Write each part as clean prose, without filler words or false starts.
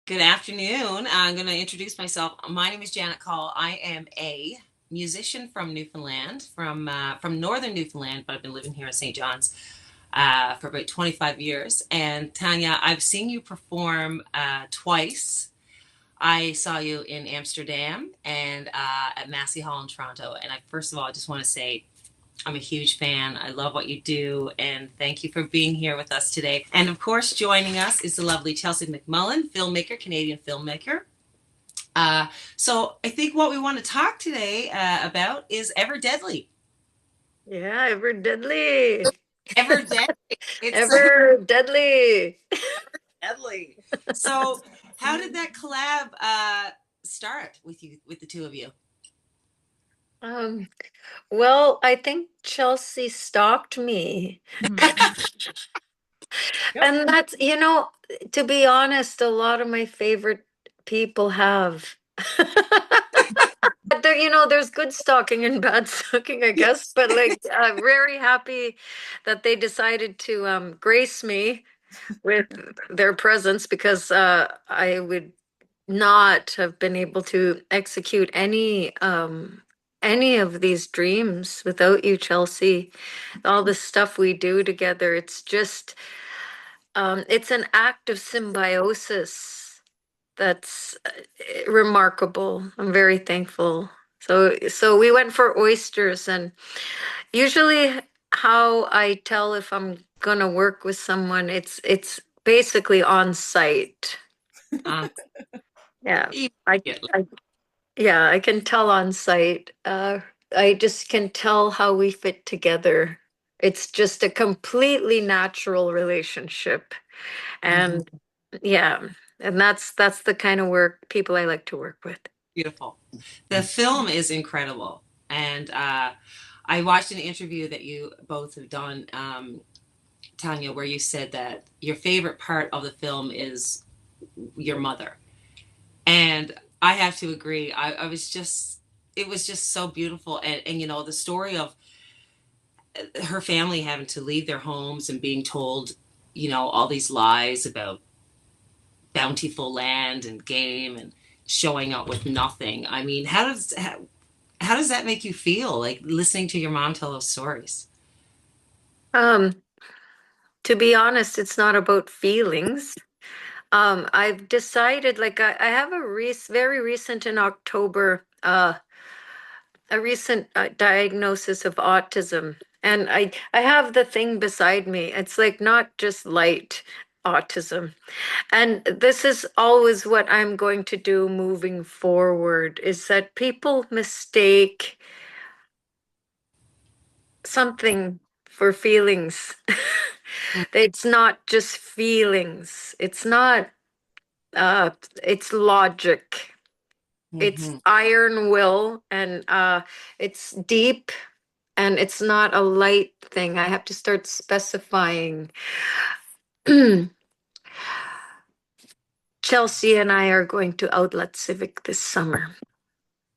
Good afternoon. I'm going to introduce myself. My name is Janet Cull. I am a musician from Newfoundland, from northern Newfoundland, but I've been living here in St. John's for about 25 years. And Tanya, I've seen you perform twice. I saw you in Amsterdam and at Massey Hall in Toronto. And first of all, I just want to say I'm a huge fan. I love what you do, and thank you for being here with us today. And of course, joining us is the lovely Chelsey McMullan, filmmaker, Canadian filmmaker. So I think what we want to talk today about is Ever Deadly. Yeah, ever deadly. Ever Deadly. It's Ever deadly. deadly. So how did that collab start with you, with the two of you? Um, well, I think Chelsea stalked me. Yep. And that's, to be honest, a lot of my favorite people have. But there, there's good stalking and bad stalking, I guess. But like, I'm very happy that they decided to grace me with their presence because I would not have been able to execute any of these dreams without you, Chelsea. All the stuff we do together, it's just it's an act of symbiosis that's remarkable. I'm very thankful. So we went for oysters, and usually how I tell if I'm gonna work with someone, it's basically on site. Uh, Yeah. I, Immediately. I Yeah, I can tell on site. I just can tell how we fit together. It's just a completely natural relationship. Mhm. And yeah, and that's the kind of work people I like to work with. Beautiful. The film is incredible. And I watched an interview that you both have done, Tanya, where you said that your favorite part of the film is your mother. And I have to agree. I was just, it was just so beautiful. And, you know, the story of her family having to leave their homes and being told, you know, all these lies about bountiful land and game and showing up with nothing. I mean, how does that make you feel, like listening to your mom tell those stories? Um, to be honest, it's not about feelings. I've decided, like I have very recent in October, a recent diagnosis of autism. And I have the thing beside me. It's like not just light autism. And this is always what I'm going to do moving forward is that people mistake something for feelings. It's not just feelings. It's not it's logic. It's Mm-hmm. iron will, and it's deep, and it's not a light thing. I have to start specifying. Chelsea and I are going to Outlet Civic this summer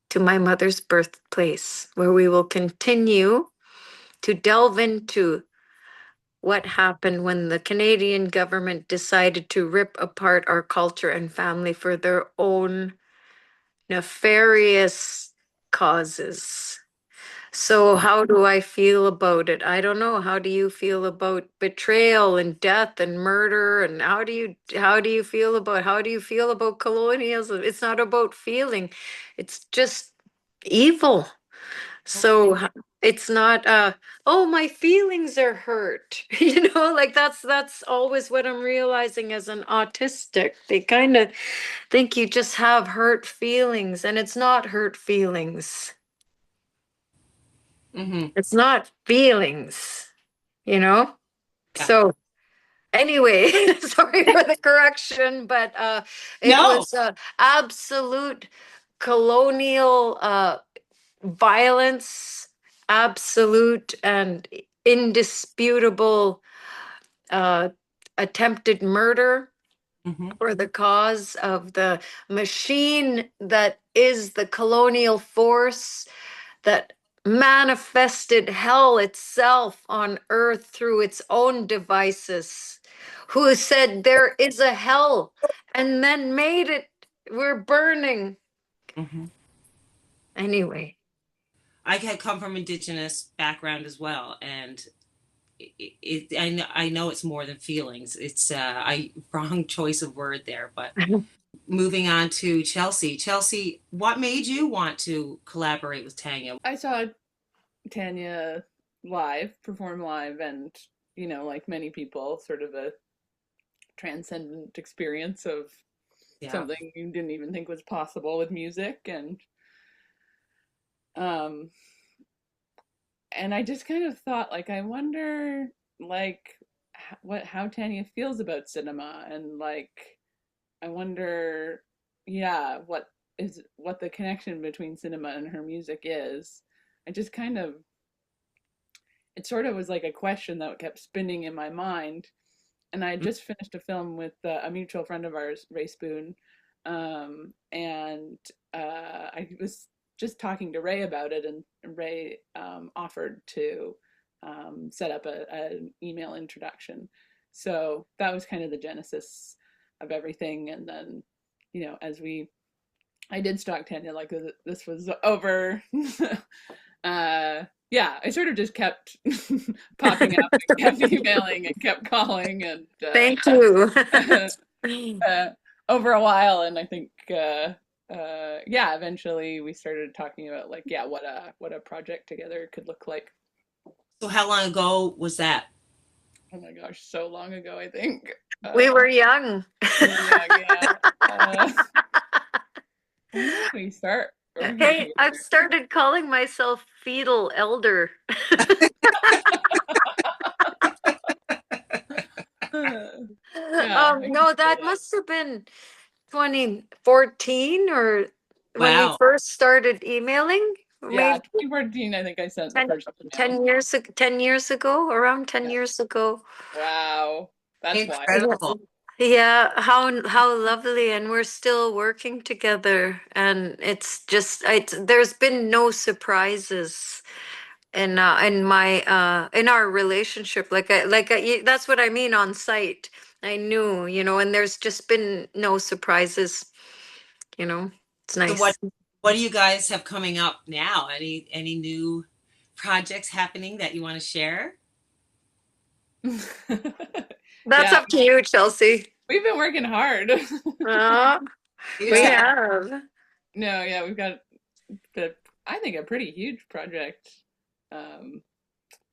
to my mother's birthplace, where we will continue to delve into what happened when the Canadian government decided to rip apart our culture and family for their own nefarious causes. So how do I feel about it? I don't know. How do you feel about betrayal and death and murder? And how do you feel about colonialism? It's not about feeling. It's just evil. So it's not oh, my feelings are hurt. Like that's always what I'm realizing as an autistic. They kind of think you just have hurt feelings, and it's not hurt feelings. Mm-hmm. It's not feelings, you know? Yeah. So anyway, sorry for the correction, but it No. was absolute colonial violence, absolute and indisputable uh, attempted murder Mm-hmm. for the cause of the machine that is the colonial force that manifested hell itself on earth through its own devices, who said there is a hell and then made it, we're burning. Mm-hmm. Anyway. I had come from Indigenous background as well, and I know it's more than feelings. It's wrong choice of word there, but moving on to Chelsey. Chelsey, what made you want to collaborate with Tanya? I saw Tanya perform live, and like many people, sort of a transcendent experience of something you didn't even think was possible with music, and I just kind of thought, like, I wonder, like, how Tanya feels about cinema, and like, I wonder, yeah, what the connection between cinema and her music is. I just kind of, it sort of was like a question that kept spinning in my mind. And I had just finished a film with a mutual friend of ours, Ray Spoon, and I was just talking to Ray about it, and Ray offered to set up an email introduction. So that was kind of the genesis of everything. And then, I did stalk Tanya, like, this was over. Yeah, I sort of just kept popping up and kept emailing and kept calling, and thank you. Over a while, and I think yeah, eventually we started talking about, like, yeah, what a project together could look like. So how long ago was that? Oh my gosh, so long ago, I think. We were young. Yeah. When did we start? Hey, I've started calling myself fetal elder. No, that must have been 2014, or when we first started emailing. Yeah, 2014, I think I sent the first email. 10 years ago, around 10 years ago. Wow, that's incredible. wild. Yeah, how lovely, and we're still working together, and it's just there's been no surprises in our relationship. That's what I mean on site. I knew, and there's just been no surprises. It's nice. So what do you guys have coming up now? Any new projects happening that you want to share? That's up to you, Chelsey. We've been working hard. We have. No, yeah, we've got I think a pretty huge project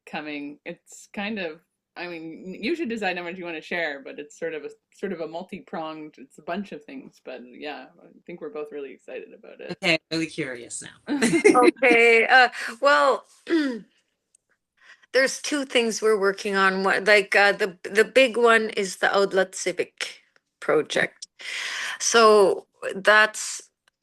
coming. It's kind of, I mean, you should decide how much you want to share, but it's sort of a multi-pronged, it's a bunch of things, but yeah, I think we're both really excited about it. Okay, I'm really curious now. Okay, well, there's two things we're working on. The big one is the Outlet Civic project. So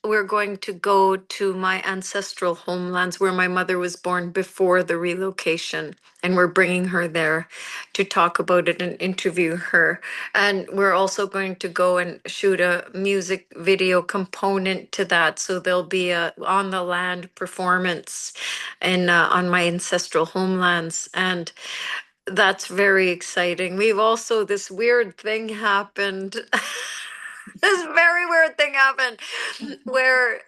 we're going to go to my ancestral homelands where my mother was born before the relocation, and we're bringing her there to talk about it and interview her. And we're also going to go and shoot a music video component to that, so there'll be a on the land performance and on my ancestral homelands, and that's very exciting. We've also, this weird thing happened. This very weird thing happened where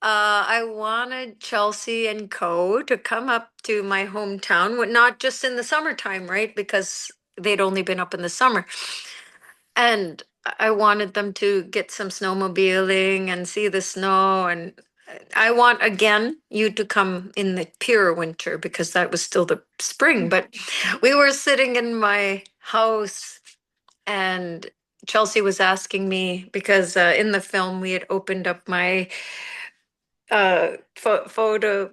I wanted Chelsey and Co. to come up to my hometown, not just in the summertime, right? Because they'd only been up in the summer. And I wanted them to get some snowmobiling and see the snow. And I want, again, you to come in the pure winter, because that was still the spring. But we were sitting in my house, and Chelsey was asking me, because in the film we had opened up my photo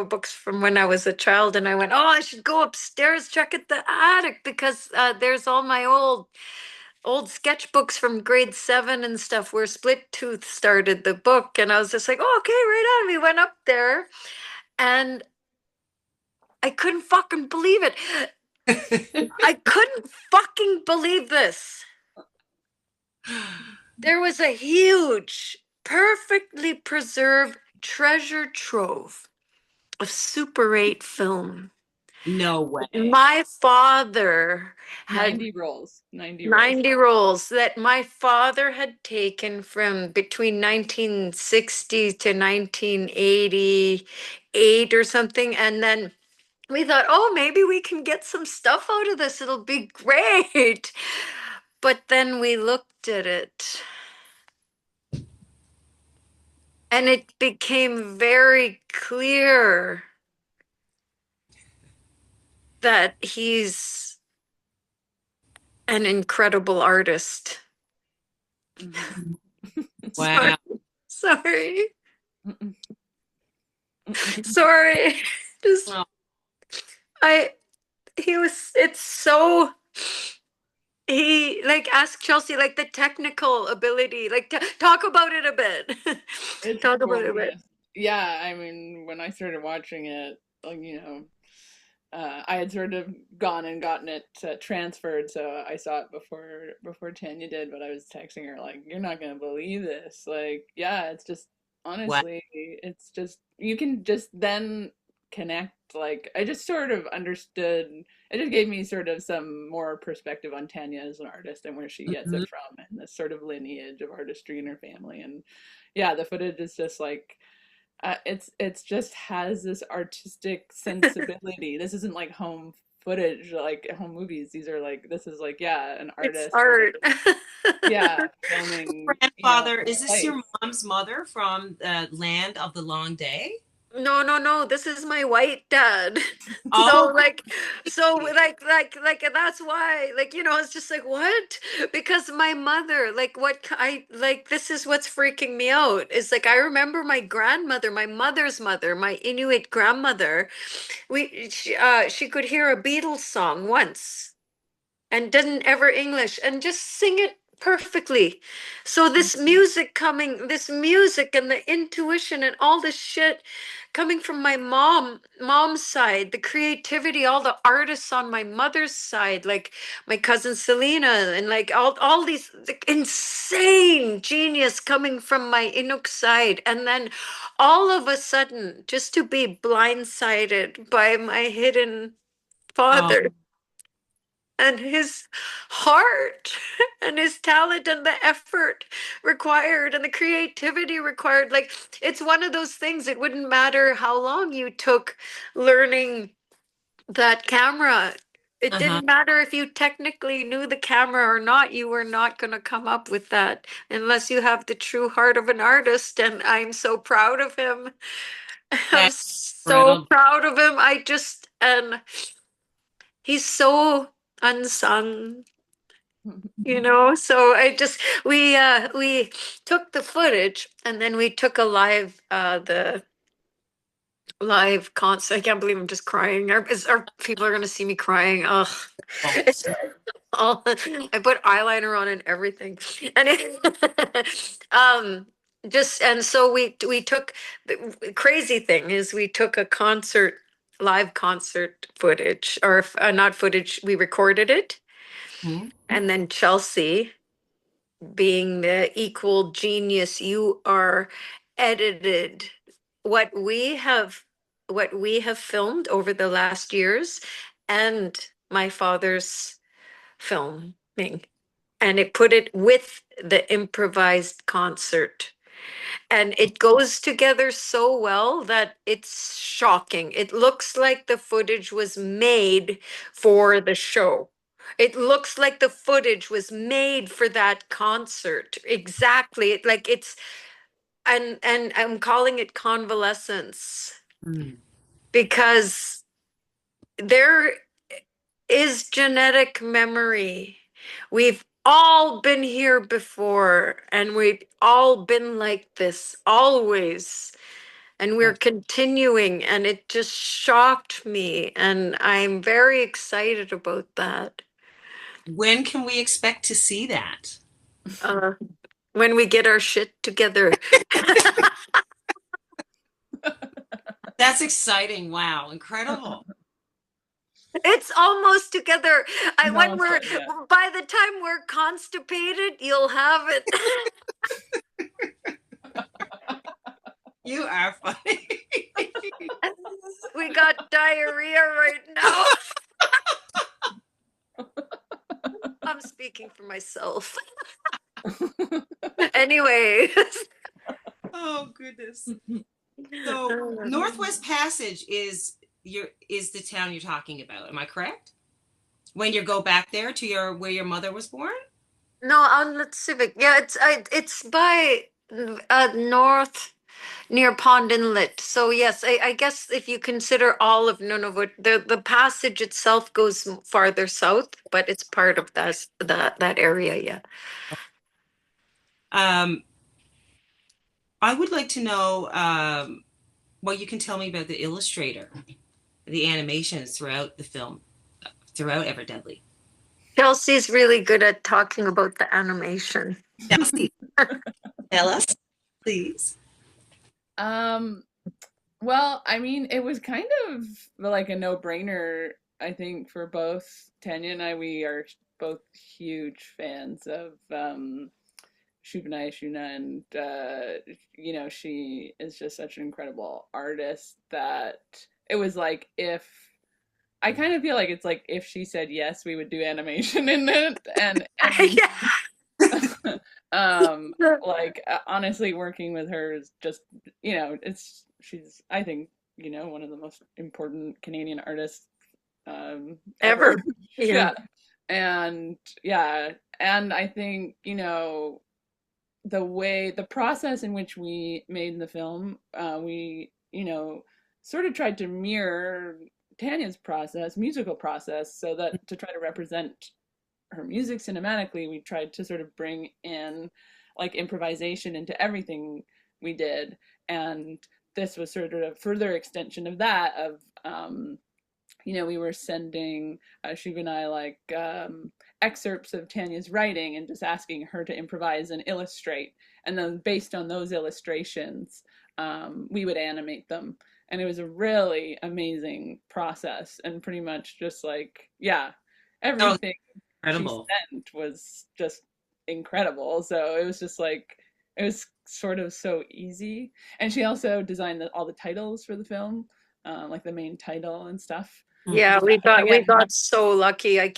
books from when I was a child, and I went, oh, I should go upstairs, check at the attic, because there's all my old sketchbooks from grade 7 and stuff, where Split Tooth started the book. And I was just like, oh, okay, right on. We went up there, and I couldn't fucking believe it. I couldn't fucking believe this. There was a huge, perfectly preserved treasure trove a Super 8 film. No way. My father had 90 rolls. 90 rolls. 90 rolls that my father had taken from between 1960 to 1988 or something. And then we thought, oh, maybe we can get some stuff out of this. It'll be great. But then we looked at it and it became very clear that he's an incredible artist. Wow. Sorry. Sorry. Just Oh. he like ask Chelsey like the technical ability, like talk about it a bit. It's Talk about it a bit. gorgeous. Yeah, I mean, when I started watching it, like, I had sort of gone and gotten it transferred, so I saw it before Tanya did. But I was texting her like, "You're not gonna believe this." Like, yeah, it's just honestly, it's just you can just then connect. Like, I just sort of understood. It just gave me sort of some more perspective on Tanya as an artist and where she gets it from, and this sort of lineage of artistry in her family. And yeah, the footage is just like. It's just has this artistic sensibility. This isn't like home footage, like home movies. These are like this is like an artist. It's art. Filming. Grandfather, is this your life. mom's mother from the land of the long day? No. This is my white dad. Oh, Like that's why, like, it's just like, what? Because my mother, like, this is what's freaking me out. Is like, I remember my grandmother, my mother's mother, my Inuit grandmother, she could hear a Beatles song once and didn't ever English and just sing it perfectly. So this music and the intuition and all this shit coming from my mom's side, the creativity, all the artists on my mother's side, like my cousin Selena, and like all these insane genius coming from my Inuk side. And then all of a sudden, just to be blindsided by my hidden father and his heart and his talent and the effort required and the creativity required. Like, it's one of those things, it wouldn't matter how long you took learning that camera. It didn't matter if you technically knew the camera or not, you were not going to come up with that unless you have the true heart of an artist. And I'm so proud of him. I'm so proud of him. And he's so unsung, so we took the footage and then we took a the live concert. I can't believe I'm just crying. Our people are gonna see me crying. Ugh. It's all, I put eyeliner on and everything. And and so we took, the crazy thing is we took a live concert footage, or not footage, we recorded it. And then Chelsey, being the equal genius you are, edited what we have filmed over the last years and my father's filming, and it put it with the improvised concert. And it goes together so well that it's shocking. It looks like the footage was made for the show. It looks like the footage was made for that concert. Exactly. And I'm calling it convalescence because there is genetic memory. We've all been here before, and we've all been like this always. And we're continuing, and it just shocked me. And I'm very excited about that. When can we expect to see that? When we get our shit together. That's exciting. Wow. Incredible. It's almost together. No, By the time we're constipated, you'll have it. You are funny. we got diarrhea right now. I'm speaking for myself. Anyway. Oh goodness. So Northwest Passage is the town you're talking about. Am I correct? When you go back there to where your mother was born? No, on Civic. Yeah, it's by north near Pond Inlet. So yes, I guess if you consider all of Nunavut, the passage itself goes farther south, but it's part of that area. Yeah. I would like to know what you can tell me about the illustrator, the animations throughout the film, throughout Ever-Deadly. Chelsey's really good at talking about the animation. Chelsey, tell us, please. Well, I mean, it was kind of like a no-brainer, I think, for both Tanya and I. We are both huge fans of Shuna, and you know, she is just such an incredible artist that it was like if I kind of feel like it's like if she said yes, we would do animation in it, and like honestly, working with her is just, you know, she's, I think, you know, one of the most important Canadian artists ever. Yeah. And I think, you know, the process in which we made the film, we, you know, sort of tried to mirror Tanya's musical process, so that to try to represent her music cinematically, we tried to sort of bring in like improvisation into everything we did. And this was sort of a further extension of that, of you know, we were sending Shiva and I like excerpts of Tanya's writing and just asking her to improvise and illustrate, and then based on those illustrations we would animate them. And it was a really amazing process, and pretty much just like, yeah, everything she sent was just incredible. So it was just like, it was sort of so easy. And she also designed all the titles for the film, like the main title and stuff. Yeah, we got so lucky. I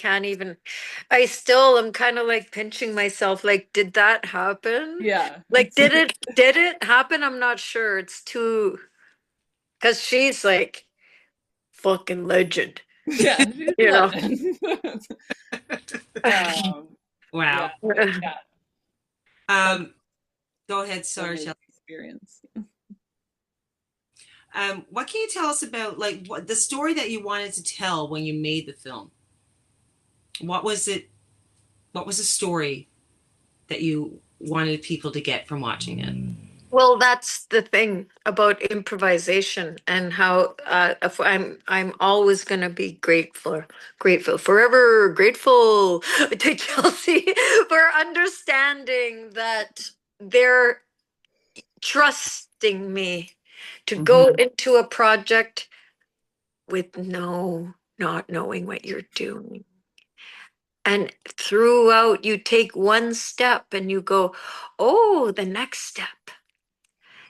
still am kind of like pinching myself, like, did that happen? Yeah. Like, did it happen? I'm not sure. It's too, because she's like fucking legend. Yeah, she's you know. Wow. Yeah. Go ahead, sorry, Chelsey. Experience. What can you tell us about like what the story that you wanted to tell when you made the film? What was it? What was the story that you wanted people to get from watching it? Well, that's the thing about improvisation, and how I'm always gonna be forever grateful to Chelsey for understanding that they're trusting me to go into a project with not knowing what you're doing. And throughout, you take one step and you go, oh, the next step.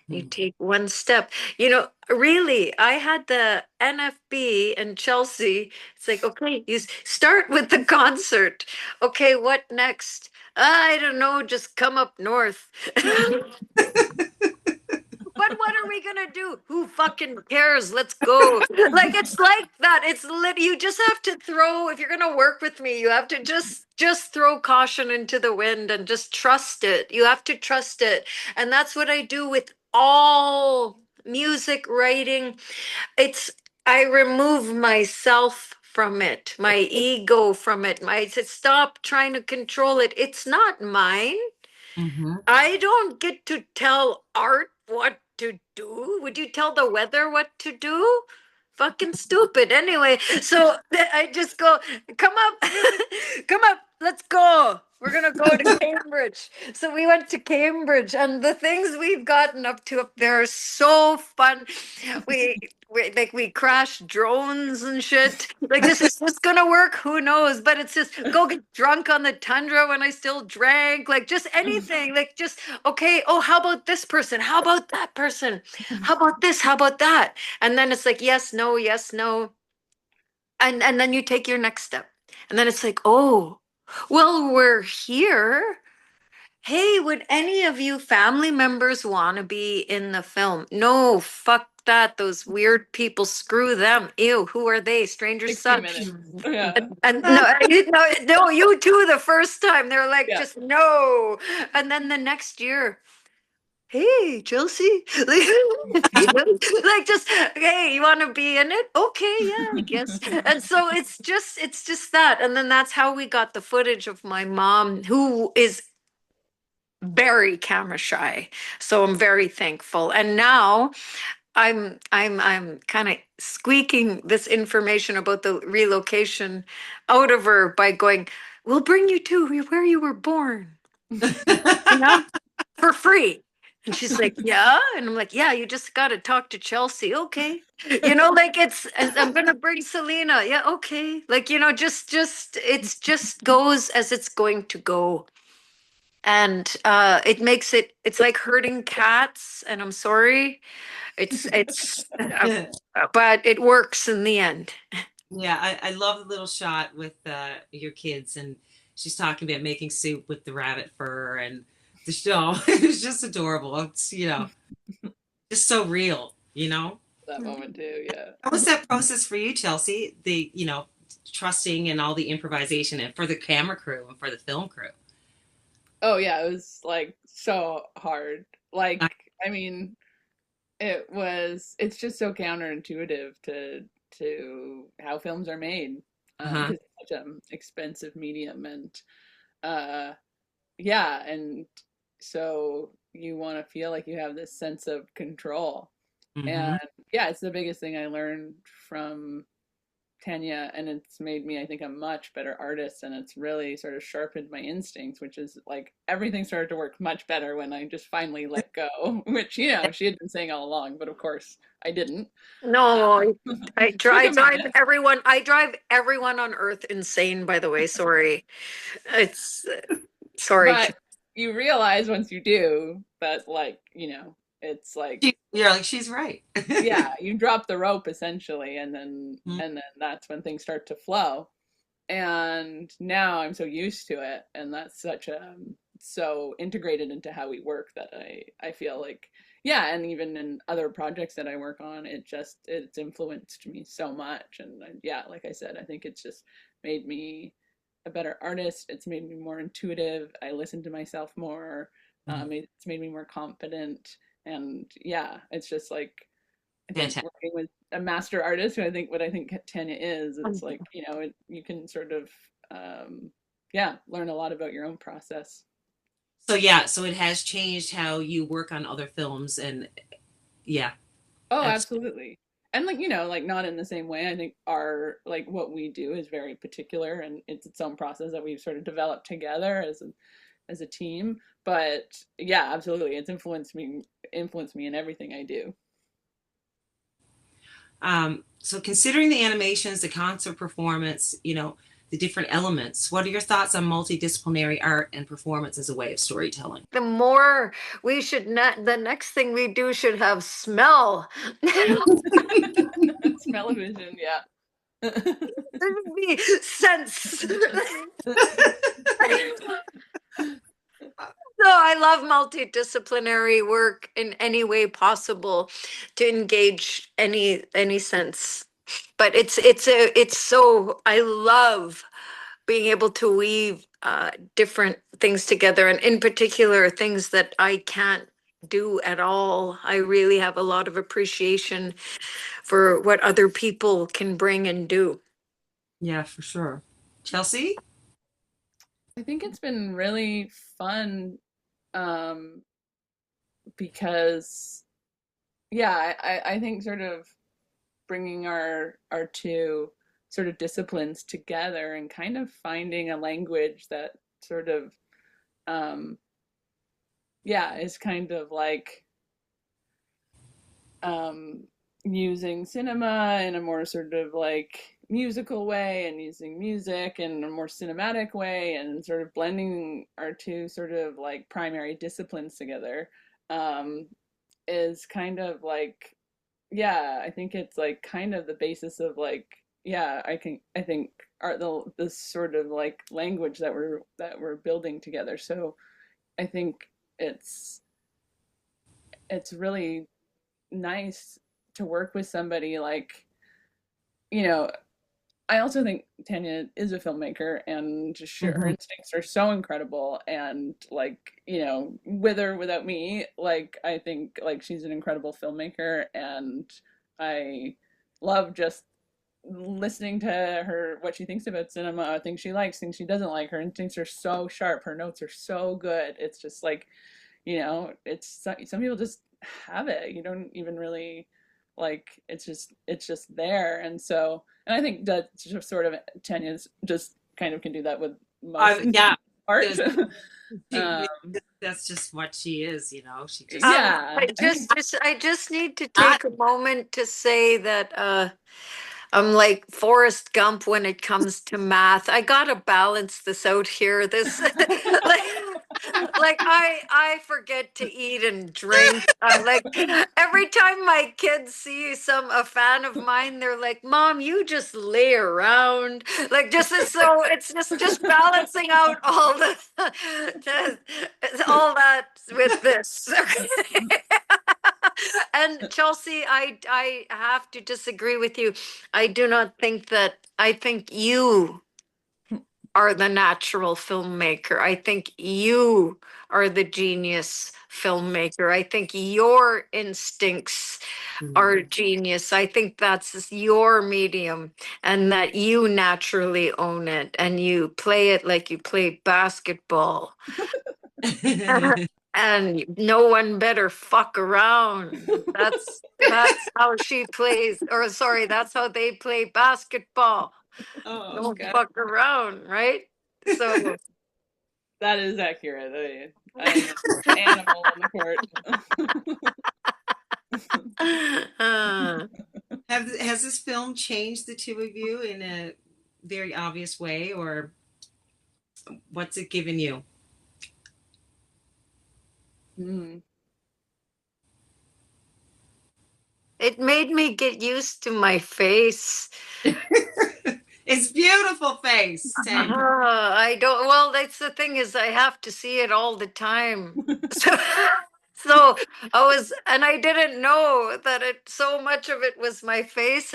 You take one step. You know, really, I had the NFB and Chelsey. It's like, okay, you start with the concert. Okay, what next? I don't know, just come up north. But what are we gonna do? Who fucking cares? Let's go. Like, it's like that. You just have to throw, if you're gonna work with me, you have to just throw caution into the wind and just trust it. You have to trust it. And that's what I do with all music writing. I remove myself from it, my ego from it. I said, stop trying to control it. It's not mine. I don't get to tell art what to do. Would you tell the weather what to do? Fucking stupid. Anyway, so I just go, come up, let's go. We're going to go to Cambridge. So we went to Cambridge, and the things we've gotten up to up there are so fun. We crashed drones and shit. Like, this is just going to work. Who knows? But it's just go get drunk on the tundra when I still drank. Like, just anything. Like, just, okay, oh, how about this person? How about that person? How about this? How about that? And then it's like, yes, no, yes, no. And then you take your next step. And then it's like, oh, well, we're here. Hey, would any of you family members want to be in the film? No, fuck that. Those weird people, screw them. Ew, who are they? Strangers 60 suck. minutes. Yeah. And no, you too the first time. They're like, Yeah. just no. And then the next year, hey, Chelsey, like just, hey, you want to be in it? Okay, yeah, I guess. And so it's just that. And then that's how we got the footage of my mom, who is very camera shy. So I'm very thankful. And now I'm kind of squeaking this information about the relocation out of her by going, we'll bring you to where you were born, you know, for free. And she's like, yeah. And I'm like, yeah, you just got to talk to Chelsey. Okay. You know, like I'm going to bring Selena. Yeah. Okay. Like, you know, it's just goes as it's going to go. And it's like herding cats. And I'm sorry. But it works in the end. Yeah, I love the little shot with your kids, and she's talking about making soup with the rabbit fur and the show. It's just adorable. It's, just so real, That moment too, yeah. How was that process for you, Chelsey? Trusting and all the improvisation and for the camera crew and for the film crew. Oh yeah, it was like so hard. Like, I mean, it's just so counterintuitive to how films are made, because it's such an expensive medium, and yeah, and so you want to feel like you have this sense of control. And yeah, it's the biggest thing I learned from Tanya, and it's made me, I think, a much better artist, and it's really sort of sharpened my instincts, which is like everything started to work much better when I just finally let go, which, she had been saying all along, but of course I didn't. No, I drive everyone on earth insane, by the way. Sorry. It's sorry. But you realize once you do that, like, it's like, you're like, she's right. yeah, you drop the rope essentially, and then that's when things start to flow. And now I'm so used to it, and that's so integrated into how we work that I feel like, yeah, and even in other projects that I work on, it's influenced me so much. And yeah, like I said, I think it's just made me a better artist. It's made me more intuitive. I listen to myself more. It's made me more confident. And yeah, it's just like, I think working with a master artist, who I think Tanya is, it's like, you can sort of, learn a lot about your own process. So yeah, so it has changed how you work on other films, and yeah. Oh, absolutely. And like not in the same way. I think what we do is very particular, and it's its own process that we've sort of developed together as a team. But yeah, absolutely, it's influenced me in everything I do. So considering the animations, the concert performance, the different elements, what are your thoughts on multidisciplinary art and performance as a way of storytelling? The more the next thing we do should have smell. Smell-o-vision, yeah. Be sense. No, I love multidisciplinary work in any way possible to engage any sense. But it's so, I love being able to weave different things together, and in particular things that I can't do at all. I really have a lot of appreciation for what other people can bring and do. Yeah, for sure. Chelsey? I think it's been really fun, because yeah, I think sort of bringing our two sort of disciplines together and kind of finding a language that sort of is kind of like using cinema in a more sort of like musical way and using music in a more cinematic way and sort of blending our two sort of like primary disciplines together is kind of like, I think it's like kind of the basis of like, I think art, the sort of like language that we're building together. So I think it's really nice to work with somebody like, I also think Tanya is a filmmaker, and just her instincts are so incredible. And like, with or without me, like I think like she's an incredible filmmaker, and I love just listening to her, what she thinks about cinema, things she likes, things she doesn't like. Her instincts are so sharp, her notes are so good. It's just like, it's some people just have it. You don't even really like, it's just there. And I think that just sort of Tanya's just kind of can do that with most art. That's just what she is, she just I just need to take a moment to say that I'm like Forrest Gump when it comes to math. I gotta balance this out here. This like I forget to eat and drink. Like every time my kids see a fan of mine, they're like, "Mom, you just lay around." Like so it's just balancing out all all that with this. And Chelsey, I have to disagree with you. I do not think that. I think you are the natural filmmaker. I think you are the genius filmmaker. I think your instincts are genius. I think that's your medium, and that you naturally own it, and you play it like you play basketball. And no one better fuck around. That's how she plays, or sorry, that's how they play basketball. Don't fuck around, right? So that is accurate. I'm an animal on the court. Has this film changed the two of you in a very obvious way, or what's it given you? It made me get used to my face. It's beautiful face. I don't. Well, that's the thing, is I have to see it all the time. So I didn't know that so much of it was my face,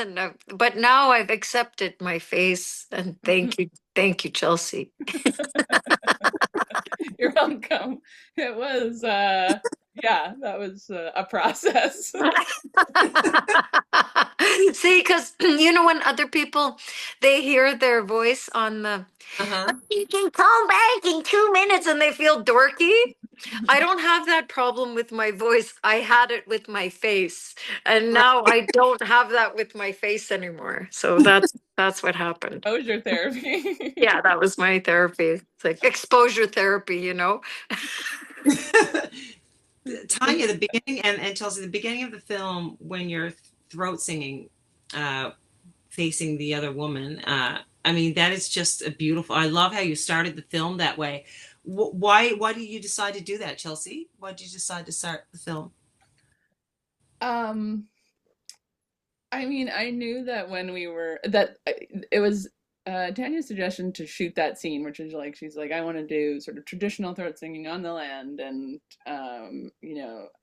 but now I've accepted my face, and thank you, Chelsey. You're welcome. It was, that was a process. See, because when other people, they hear their voice on the, you can come back in 2 minutes, and they feel dorky. I don't have that problem with my voice. I had it with my face, and now I don't have that with my face anymore. So that's what happened. That was your therapy. Yeah, that was my therapy. It's like exposure therapy, Tanya, the beginning, and Chelsey, the beginning of the film, when you're throat singing, facing the other woman, I mean, that is just a beautiful. I love how you started the film that way. Why did you decide to do that, Chelsey? Why did you decide to start the film? I mean, I knew that when it was Tanya's suggestion to shoot that scene, which is like, she's like, I want to do sort of traditional throat singing on the land, and I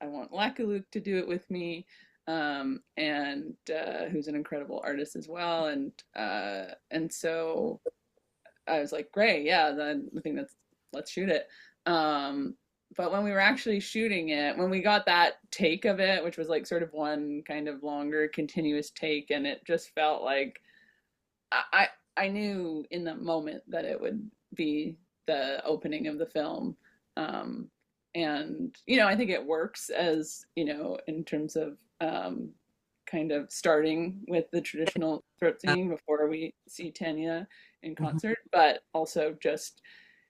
want Lakaluk to do it with me, and who's an incredible artist as well, and so I was like, great, then I think let's shoot it. But when we were actually shooting it, when we got that take of it, which was like sort of one kind of longer continuous take, and it just felt like I knew in the moment that it would be the opening of the film. And I think it works as, in terms of kind of starting with the traditional throat singing before we see Tanya in concert, but also just,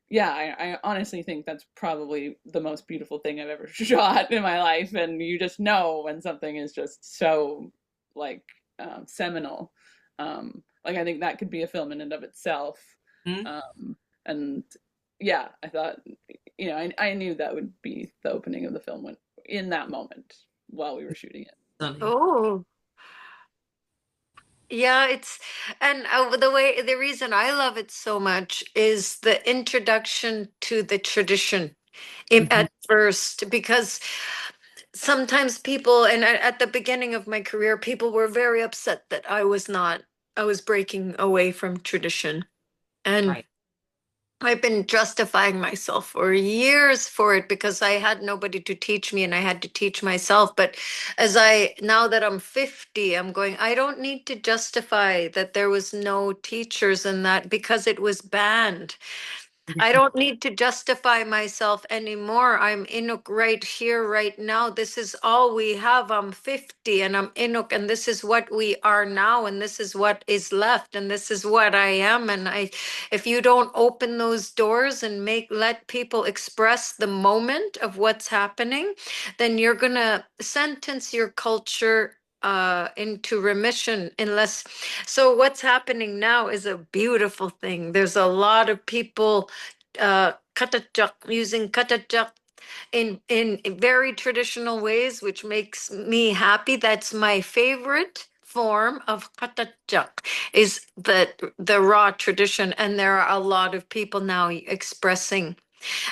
yeah, I honestly think that's probably the most beautiful thing I've ever shot in my life. And you just know when something is just so like seminal. Like I think that could be a film in and of itself. And yeah, I thought, you know, I knew that would be the opening of the film when in that moment while we were shooting it. Oh, yeah, it's and the reason I love it so much is the introduction to the tradition at first, because sometimes people, and at the beginning of my career, people were very upset that I was breaking away from tradition. And Right. I've been justifying myself for years for it because I had nobody to teach me and I had to teach myself. But now that I'm 50, I'm going, I don't need to justify that there was no teachers in that because it was banned. I don't need to justify myself anymore. I'm Inuk right here, right now. This is all we have. I'm 50 and I'm Inuk, and this is what we are now, and this is what is left, and this is what I am. And if you don't open those doors and let people express the moment of what's happening, then you're gonna sentence your culture into remission unless. So what's happening now is a beautiful thing. There's a lot of people using katajak in very traditional ways, which makes me happy. That's my favorite form of katajak, is the raw tradition, and there are a lot of people now expressing.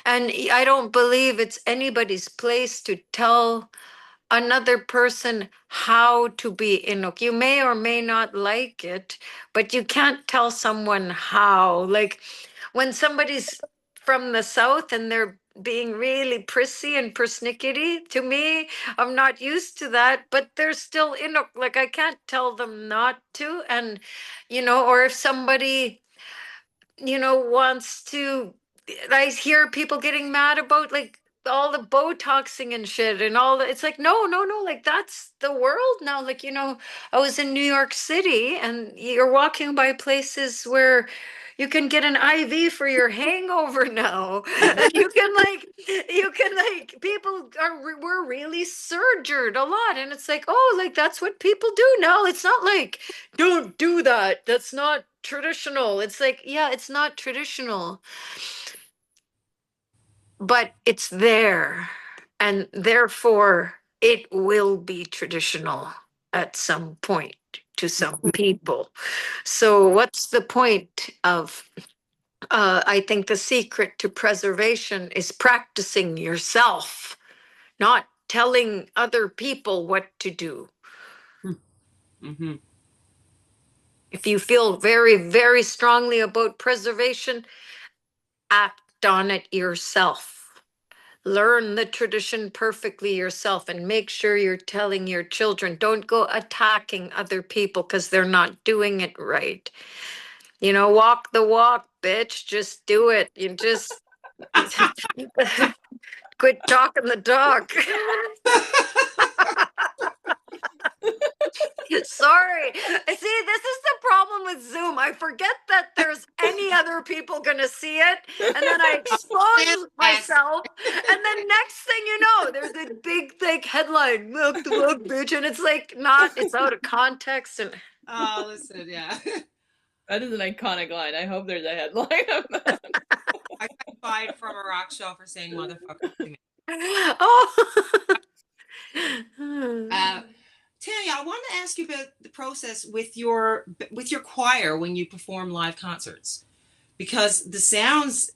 And I don't believe it's anybody's place to tell another person how to be Inuk. You may or may not like it, but you can't tell someone how. Like when somebody's from the South and they're being really prissy and persnickety, to me, I'm not used to that, but they're still Inuk. Like I can't tell them not to. And, or if somebody, wants to, I hear people getting mad about like all the Botoxing and shit and all that. It's like, no, no, no, like that's the world now. Like, I was in New York City and you're walking by places where you can get an IV for your hangover now. And people were really surgered a lot. And it's like, oh, like that's what people do now. It's not like, don't do that. That's not traditional. It's like, yeah, it's not traditional, but it's there. And therefore, it will be traditional at some point to some people. So, what's the point of? I think the secret to preservation is practicing yourself, not telling other people what to do. Mm-hmm. If you feel very, very strongly about preservation, act on it yourself. Learn the tradition perfectly yourself and make sure you're telling your children. Don't go attacking other people because they're not doing it right. Walk the walk, bitch. Just do it. You just quit talking the talk. Sorry. See, this is the problem with Zoom. I forget that there's any other people gonna see it, and then I expose myself, and then next thing you know, there's a big, thick headline, "Milk the milk, bitch," and it's like it's out of context. And oh, listen, yeah. That is an iconic line. I hope there's a headline of that. I got fired from a rock show for saying motherfucker to me. Oh. Tanya, I wanted to ask you about the process with your choir when you perform live concerts, because the sounds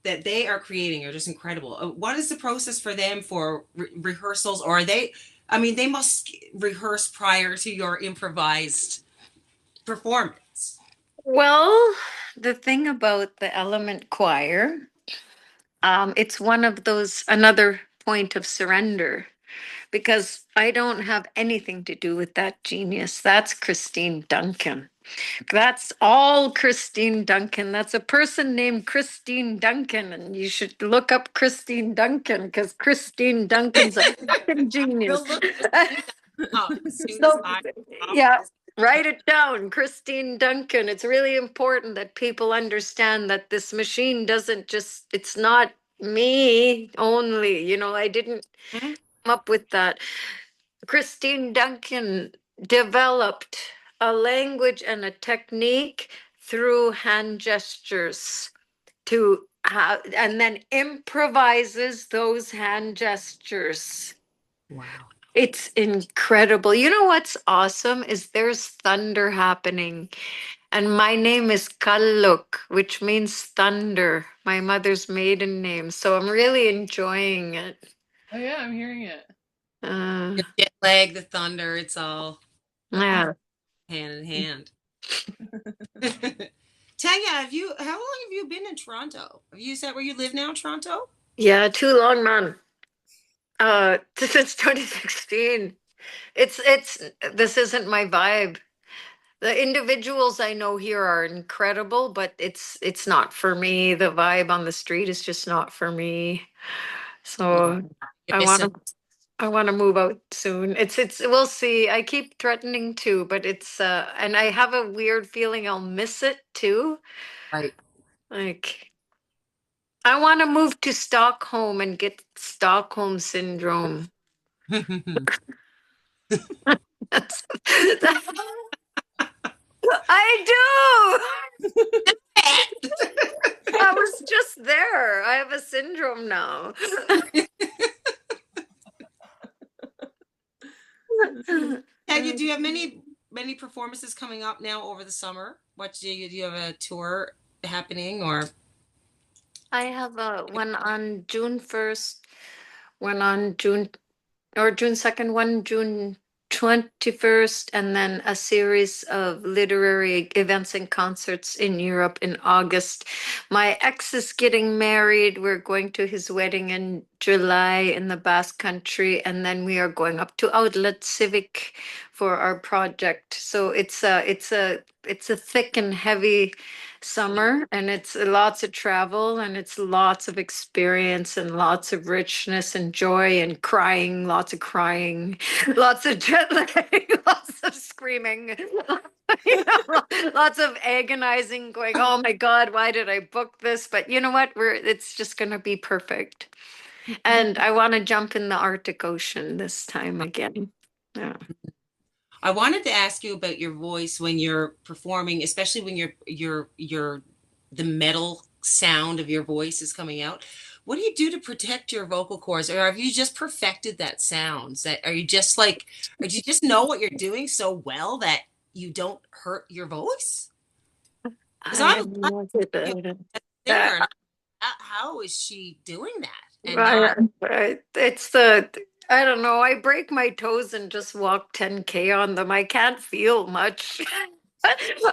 that they are creating are just incredible. What is the process for them for rehearsals, or are they? I mean, they must rehearse prior to your improvised performance. Well, the thing about the element choir, it's one of those, another point of surrender, because I don't have anything to do with that genius. That's Christine Duncan. That's all Christine Duncan. That's a person named Christine Duncan, and you should look up Christine Duncan because Christine Duncan's a fucking genius. As soon as So, yeah, write it down, Christine Duncan. It's really important that people understand that this machine doesn't just, it's not me only. You know, I didn't Mhm. come up with that. Christine Duncan developed a language and a technique through hand gestures to have, and then improvises those hand gestures. Wow. It's incredible. You know what's awesome is there's thunder happening. And my name is Kalluk, which means thunder, my mother's maiden name. So I'm really enjoying it. Oh yeah, I'm hearing it. The jet lag, the thunder, it's all Yeah. hand in hand. Tanya, how long have you been in Toronto? Is that where you live now, Toronto? Yeah, too long, man. Since 2016. This isn't my vibe. The individuals I know here are incredible, but it's not for me. The vibe on the street is just not for me. Yeah. So You're I want missing. to I want to move out soon. It's we'll see. I keep threatening to, but it's and I have a weird feeling I'll miss it too. Right. Like I want to move to Stockholm and get Stockholm syndrome. That's, I do. I was just there. I have a syndrome now. Tanya, do you have many performances coming up now over the summer? Do you have a tour happening or? I have one on June 1st, one on June 2nd, one June 21st, and then a series of literary events and concerts in Europe in August. My ex is getting married. We're going to his wedding in July in the Basque Country, and then we are going up to Outlet Civic for our project. So it's a thick and heavy summer, and it's lots of travel, and it's lots of experience and lots of richness and joy and crying, lots of crying, lots of jet lag, lots of screaming, you know, lots of agonizing, going, oh my God, why did I book this? But you know what, it's just going to be perfect. And I want to jump in the Arctic Ocean this time again. Yeah. I wanted to ask you about your voice when you're performing, especially when the metal sound of your voice is coming out. What do you do to protect your vocal cords, or have you just perfected that sound? Are you just like, or do you just know what you're doing so well that you don't hurt your voice? Because I I'm am a not singer, and how is she doing that and right, not? right. I don't know. I break my toes and just walk 10K on them. I can't feel much.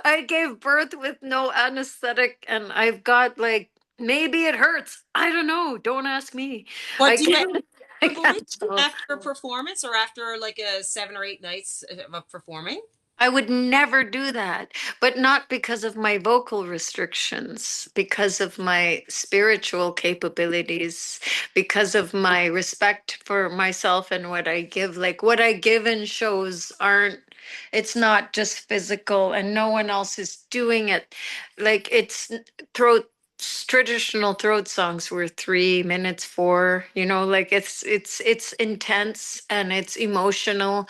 I gave birth with no anesthetic, and I've got like, maybe it hurts. I don't know. Don't ask me. What I do you have? can't. I Your voice can't tell. after a performance or after like a 7 or 8 nights of performing? I would never do that, but not because of my vocal restrictions, because of my spiritual capabilities, because of my respect for myself and what I give. Like what I give in shows it's not just physical, and no one else is doing it. Like throat traditional throat songs were 3 minutes, four, like it's intense and it's emotional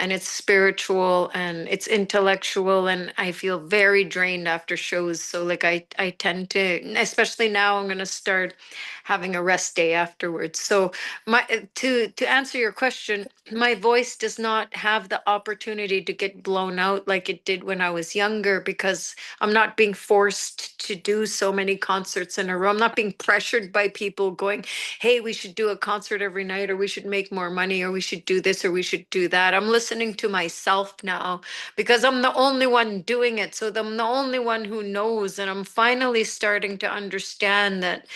and it's spiritual and it's intellectual, and I feel very drained after shows. So like I tend to, especially now, I'm going to start having a rest day afterwards. So my to answer your question, my voice does not have the opportunity to get blown out like it did when I was younger, because I'm not being forced to do so many concerts in a row. I'm not being pressured by people going, hey, we should do a concert every night, or we should make more money, or we should do this, or we should do that. I'm listening to myself now because I'm the only one doing it. So I'm the only one who knows. And I'm finally starting to understand that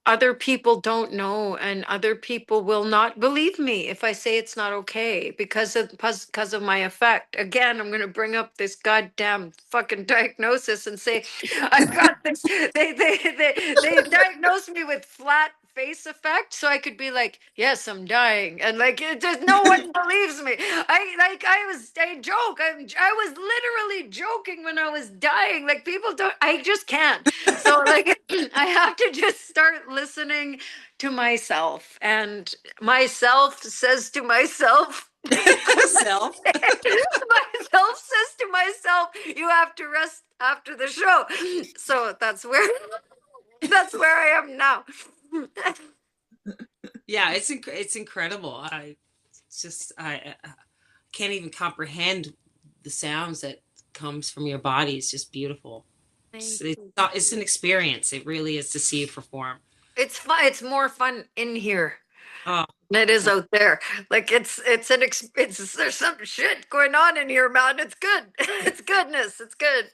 other people don't know, and other people will not believe me if I say it's not okay because of my effect. Again, I'm going to bring up this goddamn fucking diagnosis and say, I've got this. They diagnosed me with flat face effect, so I could be like, yes, I'm dying, and like it just no one believes me. I joke. I was literally joking when I was dying. Like people don't. I just can't. So like I have to just start listening to myself, and myself says to myself. Self. Myself says to myself, you have to rest after the show. So that's where I am now. Yeah, it's incredible. I can't even comprehend the sounds that comes from your body. It's just beautiful. It's an experience. It really is to see you perform. It's fun. It's more fun in here Oh, than it is out there. Like it's there's some shit going on in here, man. It's good. It's goodness. It's good.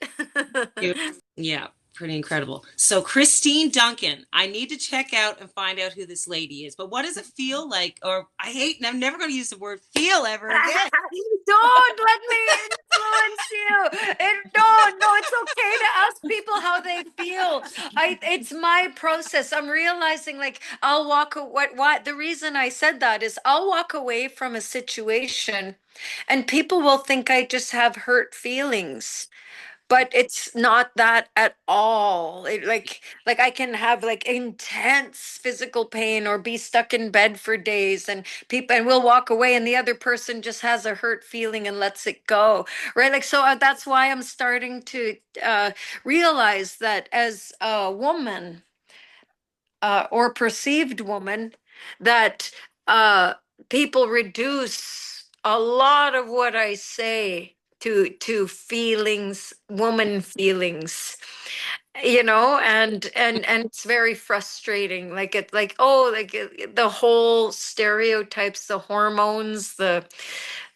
yeah, pretty incredible. So Christine Duncan, I need to check out and find out who this lady is. But what does it feel like? Or I'm never going to use the word feel ever again. Don't let me influence you. No, it's okay to ask people how they feel. It's my process. I'm realizing like I'll walk what the reason I said that is I'll walk away from a situation and people will think I just have hurt feelings. But it's not that at all. Like I can have like intense physical pain or be stuck in bed for days, and we'll walk away and the other person just has a hurt feeling and lets it go, right? Like so that's why I'm starting to realize that as a woman or perceived woman, that people reduce a lot of what I say to feelings, woman feelings, and it's very frustrating. Like it, like oh, like the whole stereotypes, the hormones, the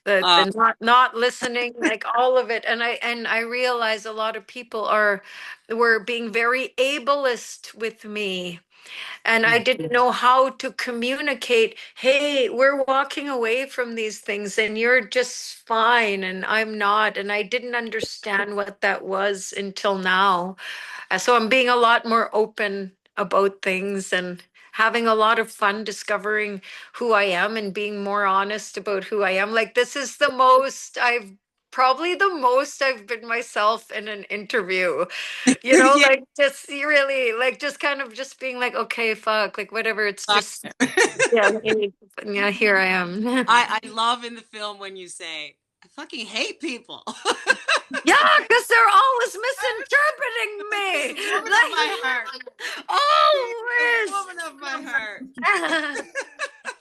not listening, like all of it. And I realize a lot of people were being very ableist with me, and I didn't know how to communicate, hey, we're walking away from these things and you're just fine and I'm not. And I didn't understand what that was until now. So I'm being a lot more open about things and having a lot of fun discovering who I am and being more honest about who I am. Like this is probably the most I've been myself in an interview. Yeah. Like just really like just kind of just being like, okay, fuck, like whatever. It's just yeah, here I am. I love in the film when you say, I fucking hate people. Yeah, because they're always misinterpreting me. Woman of my heart. Always. Woman of my heart.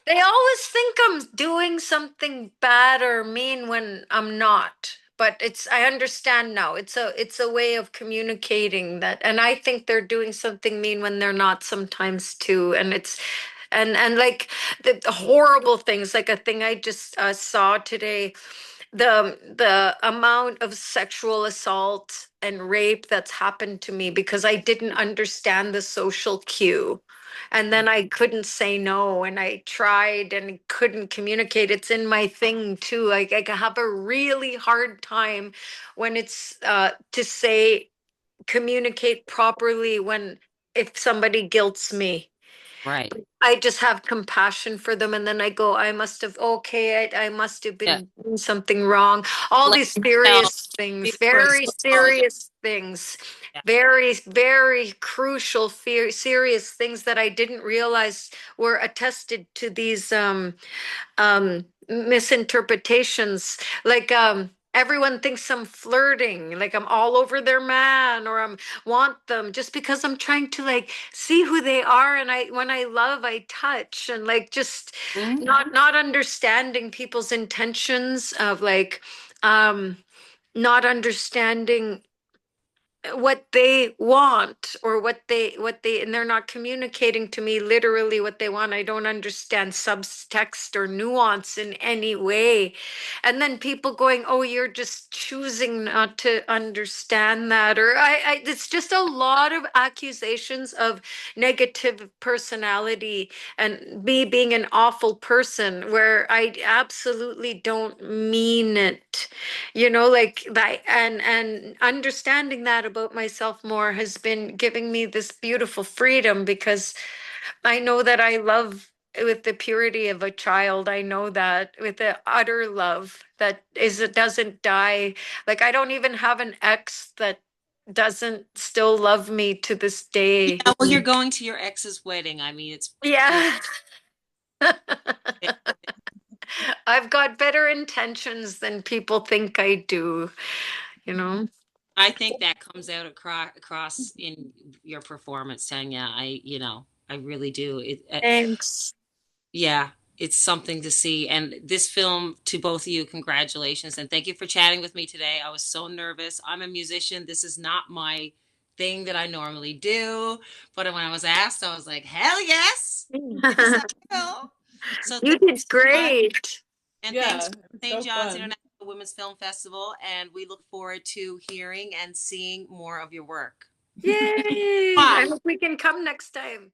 They always think I'm doing something bad or mean when I'm not. But I understand now. It's a way of communicating that, and I think they're doing something mean when they're not sometimes too. And it's and like the horrible things, like a thing I just saw today, the amount of sexual assault and rape that's happened to me because I didn't understand the social cue. And then I couldn't say no, and I tried and couldn't communicate. It's in my thing too. Like I have a really hard time when it's to say communicate properly when if somebody guilts me. Right. I just have compassion for them, and then I go, I must have, okay, I must have been doing something wrong. All these serious things, very serious things, very, very crucial, serious things that I didn't realize were attested to these misinterpretations. Like everyone thinks I'm flirting, like I'm all over their man, or I'm want them just because I'm trying to like see who they are. And when I love, I touch, and like just not understanding people's intentions of like not understanding what they want, or what they and they're not communicating to me literally what they want. I don't understand subtext or nuance in any way. And then people going, oh, you're just choosing not to understand that, or it's just a lot of accusations of negative personality and me being an awful person where I absolutely don't mean it, like that. And understanding that about myself more has been giving me this beautiful freedom, because I know that I love with the purity of a child. I know that with the utter love that is, it doesn't die. Like I don't even have an ex that doesn't still love me to this day. Yeah, well, you're going to your ex's wedding. I mean, it's Yeah. I've got better intentions than people think I do, you know. I think that comes out across in your performance, Tanya. I really do. Thanks. Yeah, it's something to see. And this film, to both of you, congratulations. And thank you for chatting with me today. I was so nervous. I'm a musician. This is not my thing that I normally do. But when I was asked, I was like, hell yes, yes, I will. So You thank you did so much. great. And Yeah, thanks it to was St. so John's fun. International Women's Film Festival. And we look forward to hearing and seeing more of your work. Yay. I Bye. hope we can come next time.